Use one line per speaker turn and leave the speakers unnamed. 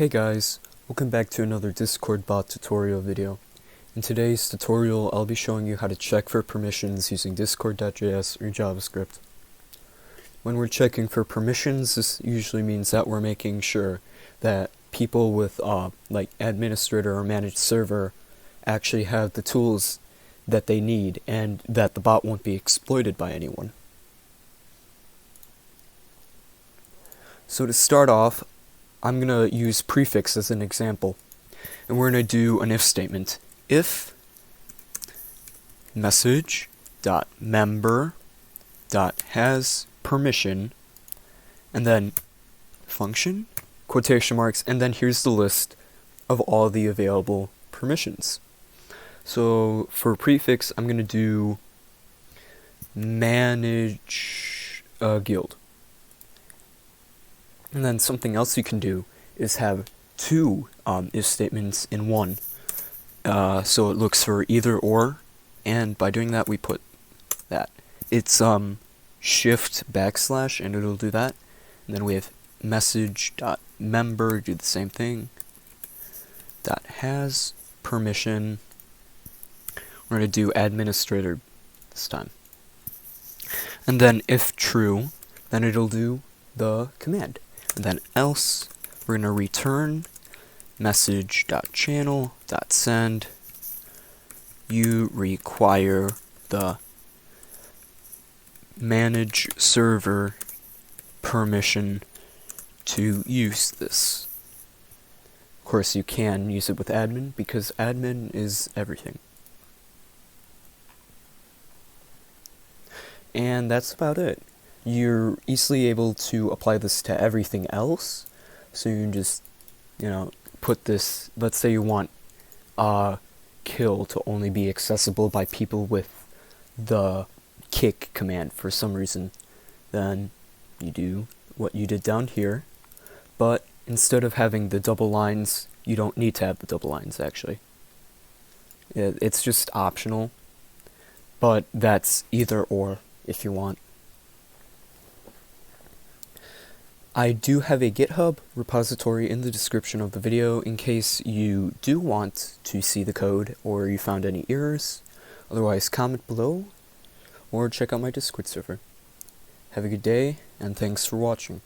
Hey guys, welcome back to another Discord bot tutorial video. In today's tutorial, I'll be showing you how to check for permissions using discord.js or JavaScript. When we're checking for permissions, this usually means that we're making sure that people with like administrator or managed server actually have the tools that they need and that the bot won't be exploited by anyone. So to start off, I'm going to use Prefix as an example, and we're going to do an if statement. If message.member.has permission, and then function, quotation marks, and then here's the list of all the available permissions. So for Prefix, I'm going to do manage a guild. And then something else you can do is have two if statements in one. So it looks for either or, and by doing that we put that. It's shift backslash and it'll do that. And then we have message.member, do the same thing. .has permission. We're going to do administrator this time. And then if true, then it'll do the command. And then else, we're going to return message.channel.send. You require the manage server permission to use this. Of course, you can use it with admin because admin is everything. And that's about it. You're easily able to apply this to everything else, so you can just, put this, let's say you want kill to only be accessible by people with the kick command for some reason, then you do what you did down here, but instead of having the double lines, you don't need to have the double lines actually. It's just optional, but that's either or if you want. I do have a Github repository in the description of the video in case you do want to see the code or you found any errors. Otherwise, comment below or check out my Discord server. Have a good day, and thanks for watching.